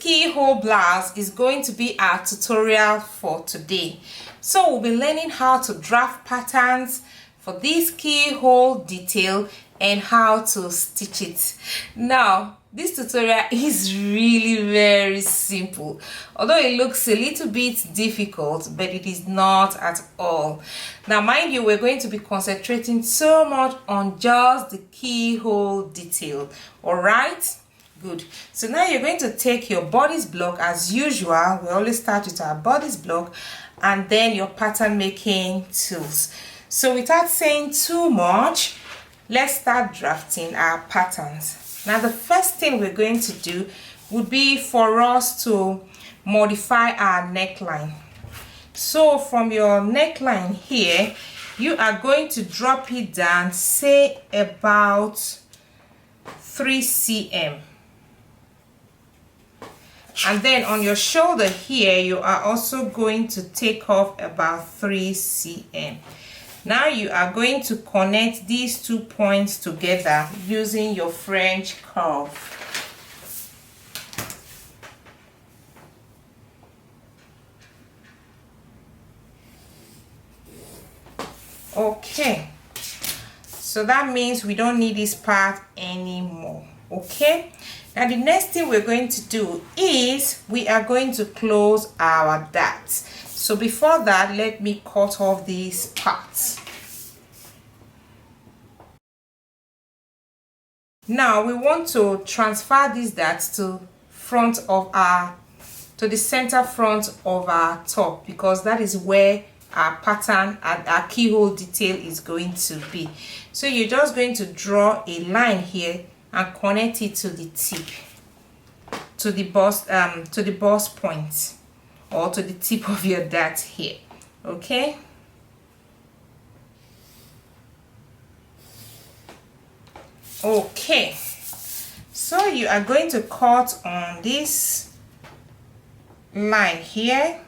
keyhole blouse is going to be our tutorial for today. So we'll be learning how to draft patterns for this keyhole detail and how to stitch it. Now this tutorial is really very simple, although it looks a little bit difficult, but it is not at all. Now mind you, we're going to be concentrating so much on just the keyhole detail. All right, good. So now you're going to take your bodice block as usual. We always start with our bodice block and then your pattern making tools. So without saying too much, let's start drafting our patterns. Now the first thing we're going to do would be for us to modify our neckline. So from your neckline here, you are going to drop it down, say about 3 cm. And then on your shoulder here, you are also going to take off about 3 cm. Now you are going to connect these 2 points together using your French curve. Okay, so that means we don't need this part anymore. Okay, now the next thing we're going to do is we are going to close our darts. So before that, let me cut off these parts. Now we want to transfer these darts to the center front of our top, because that is where our pattern and our keyhole detail is going to be. So you're just going to draw a line here and connect it to the tip, to the bust point, or to the tip of your dart here. Okay, okay, so you are going to cut on this line here.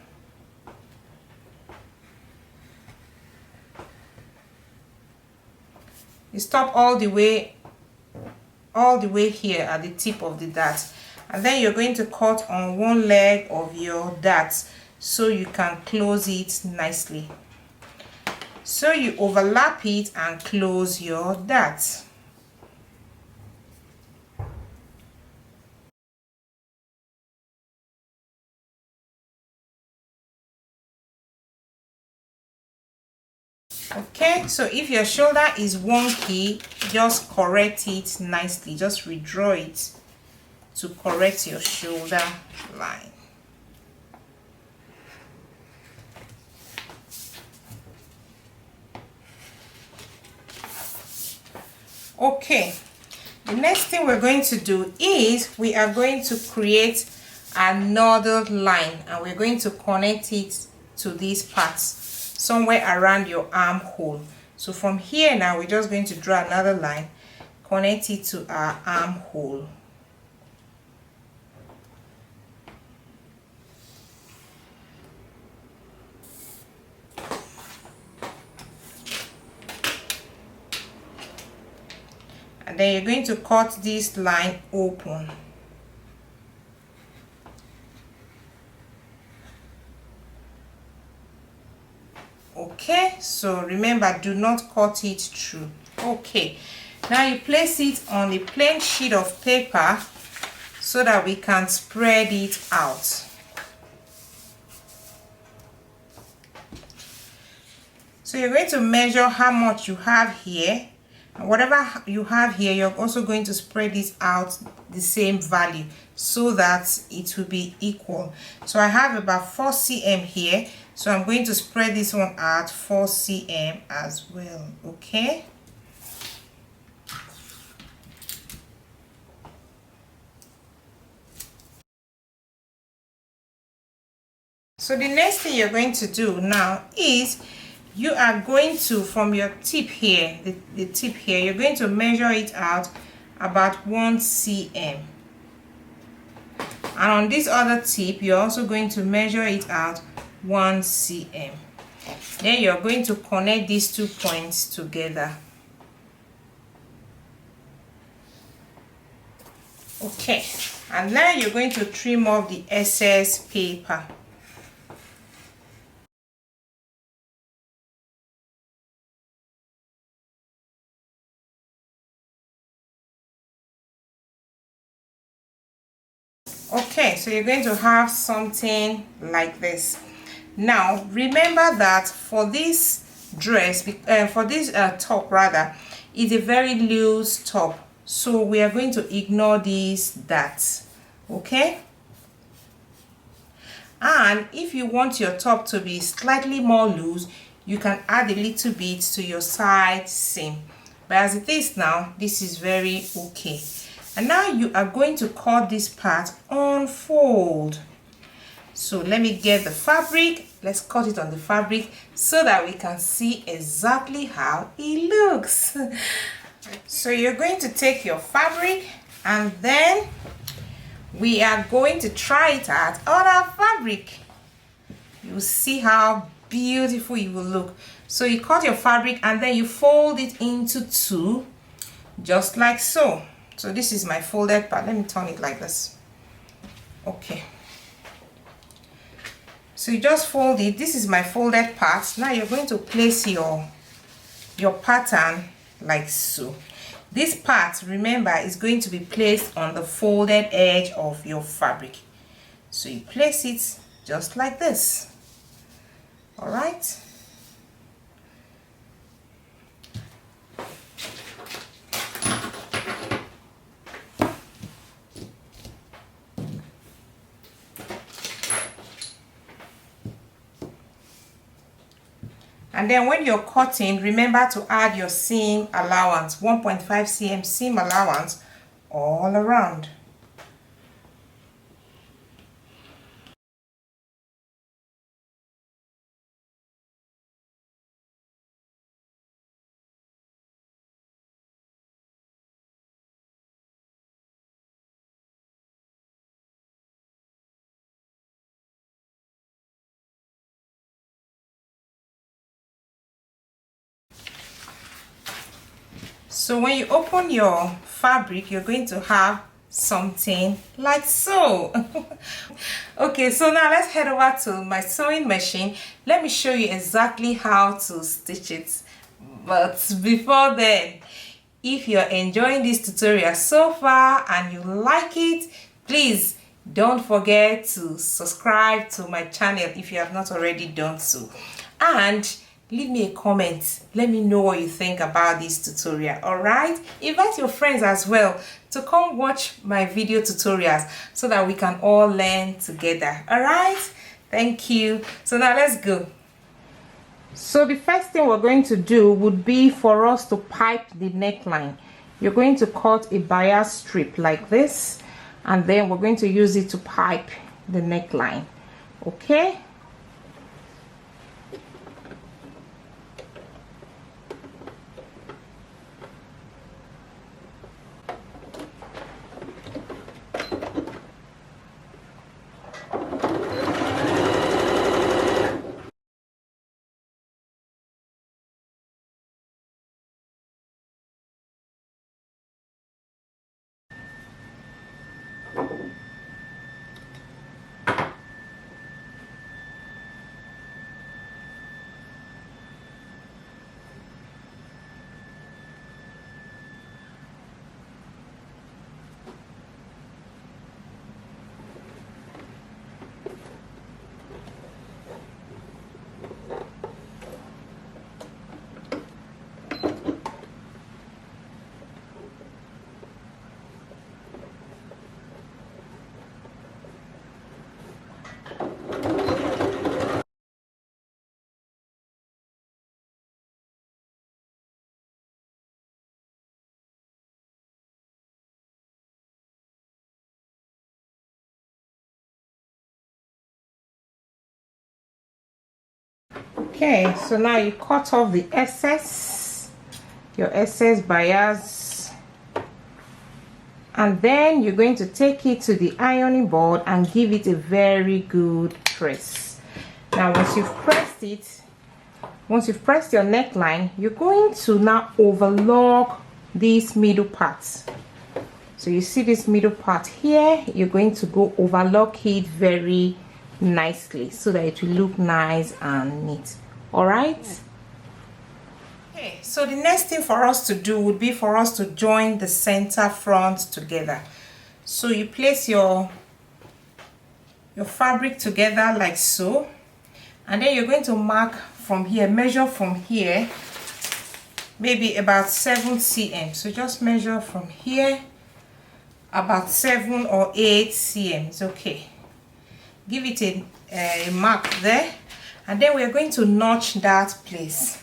You stop all the way here at the tip of the dart, and then you're going to cut on one leg of your dart so you can close it nicely. So you overlap it and close your dart. Okay, so if your shoulder is wonky, just correct it nicely. Just redraw it to correct your shoulder line. Okay, the next thing we're going to do is we are going to create another line, and we're going to connect it to these parts somewhere around your armhole. So from here now, we're just going to draw another line, connect it to our armhole. And then you're going to cut this line open. Okay, so remember, do not cut it through. Okay, now you place it on a plain sheet of paper so that we can spread it out. So you're going to measure how much you have here, and whatever you have here, you're also going to spread this out the same value so that it will be equal. So I have about 4 cm here, so I'm going to spread this one out 4 cm as well. Okay, so the next thing you're going to do now is you are going to, from your tip here, the tip here, you're going to measure it out about 1 cm. And on this other tip, you're also going to measure it out 1 cm. Then you're going to connect these 2 points together. Okay, And now you're going to trim off the excess paper. Okay, so you're going to have something like this. Now remember that for this dress, for this top rather, is a very loose top, so we are going to ignore these darts. Okay, and if you want your top to be slightly more loose, you can add a little bit to your side seam, but as it is now, this is very okay. And now you are going to cut this part on fold. So let me get the fabric. Let's cut it on the fabric so that we can see exactly how it looks. So you're going to take your fabric and then we are going to try it out on our fabric. You'll see how beautiful it will look. So you cut your fabric and then you fold it into two, just like so. So this is my folded part. Let me turn it like this. Okay, so you just fold it. This is my folded part. Now you're going to place your pattern like so. This part, remember, is going to be placed on the folded edge of your fabric. So you place it just like this. All right. And then when you're cutting, remember to add your seam allowance, 1.5 cm seam allowance all around. So when you open your fabric, you're going to have something like so. Okay, so now let's head over to my sewing machine. Let me show you exactly how to stitch it. But before then, if you're enjoying this tutorial so far and you like it, please don't forget to subscribe to my channel if you have not already done so. And leave me a comment. Let me know what you think about this tutorial. All right, invite your friends as well to come watch my video tutorials so that we can all learn together. All right, thank you. So now let's go. So the first thing we're going to do would be for us to pipe the neckline. You're going to cut a bias strip like this, and then we're going to use it to pipe the neckline. Okay. Okay, so now you cut off the excess, your excess bias, and then you're going to take it to the ironing board and give it a very good press. Now once you've pressed it, once you've pressed your neckline, you're going to now overlock these middle parts. So you see this middle part here, you're going to go overlock it very nicely so that it will look nice and neat. All right. Okay, so the next thing for us to do would be for us to join the center front together. So you place your fabric together like so, and then you're going to mark from here, measure from here, maybe about 7 cm. So just measure from here about 7 or 8 cm. It's okay. Give it a mark there, and then we're going to notch that place.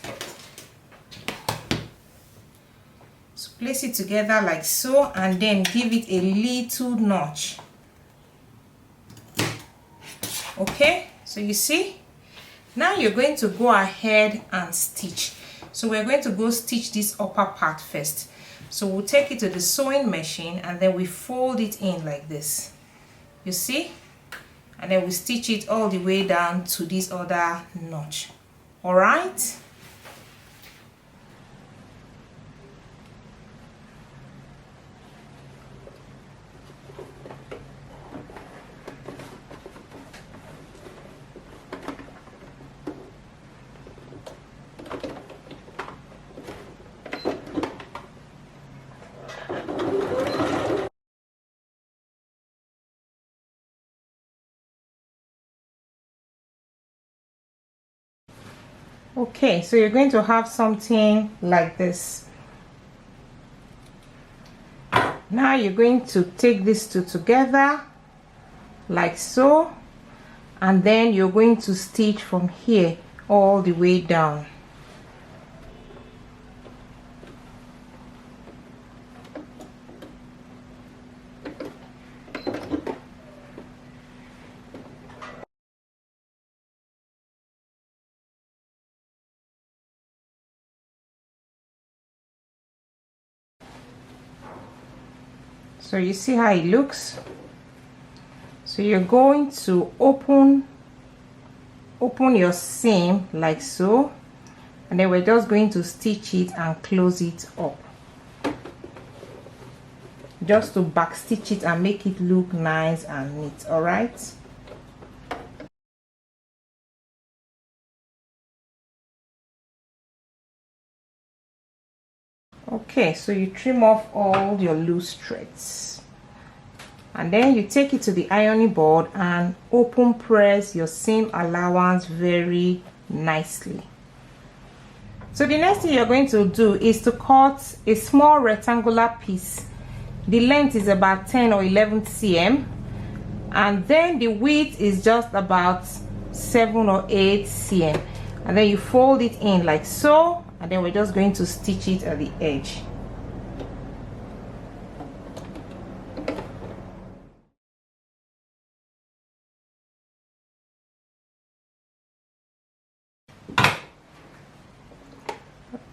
So place it together like so, and then give it a little notch. Okay, so you see, now you're going to go ahead and stitch. So we're going to go stitch this upper part first. So we'll take it to the sewing machine, and then we fold it in like this, you see, and then we stitch it all the way down to this other notch. All right. Okay, so you're going to have something like this. Now you're going to take these two together like so, and then you're going to stitch from here all the way down. So you see how it looks. So you're going to open your seam like so, and then we're just going to stitch it and close it up, just to back stitch it and make it look nice and neat. All right. Okay, so you trim off all your loose threads, and then you take it to the ironing board and open press your seam allowance very nicely. So the next thing you're going to do is to cut a small rectangular piece. The length is about 10 or 11 cm, and then the width is just about 7 or 8 cm, and then you fold it in like so, and then we're just going to stitch it at the edge.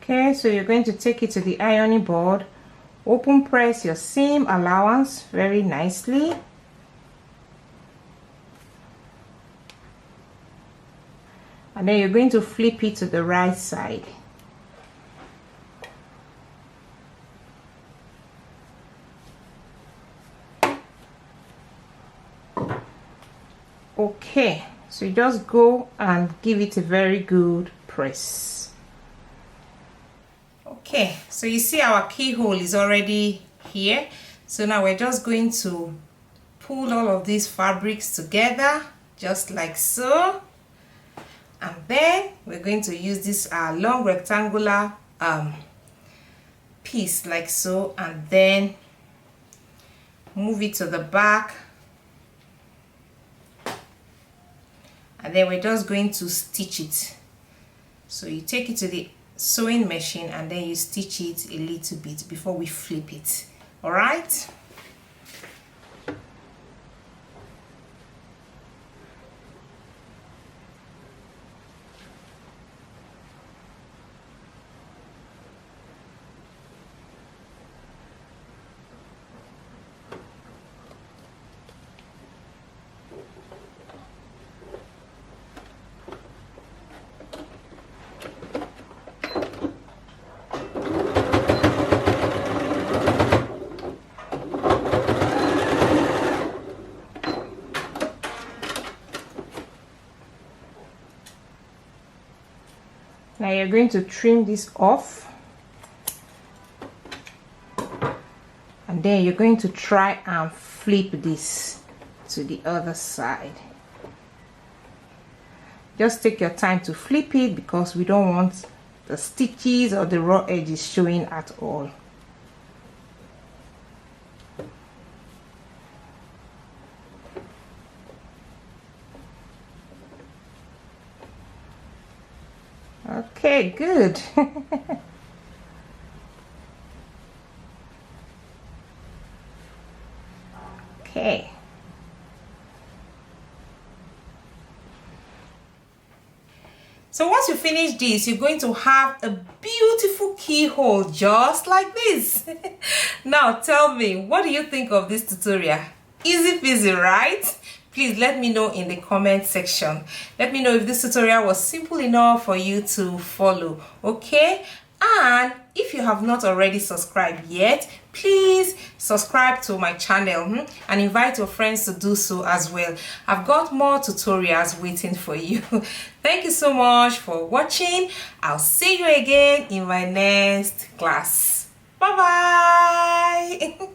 Okay, so you're going to take it to the ironing board, open press your seam allowance very nicely, and then you're going to flip it to the right side. Okay, so you just go and give it a very good press. Okay, so you see our keyhole is already here. So now we're just going to pull all of these fabrics together just like so, and then we're going to use this long rectangular piece like so, and then move it to the back, and then we're just going to stitch it. So you take it to the sewing machine, and then you stitch it a little bit before we flip it. All right. Now you're going to trim this off, and then you're going to try and flip this to the other side. Just take your time to flip it because we don't want the stitches or the raw edges showing at all. Okay, good. Okay. So once you finish this, you're going to have a beautiful keyhole just like this. Now tell me, what do you think of this tutorial? Easy peasy, right? Please let me know in the comment section. Let me know if this tutorial was simple enough for you to follow, okay? And if you have not already subscribed yet, please subscribe to my channel and invite your friends to do so as well. I've got more tutorials waiting for you. Thank you so much for watching. I'll see you again in my next class. Bye bye.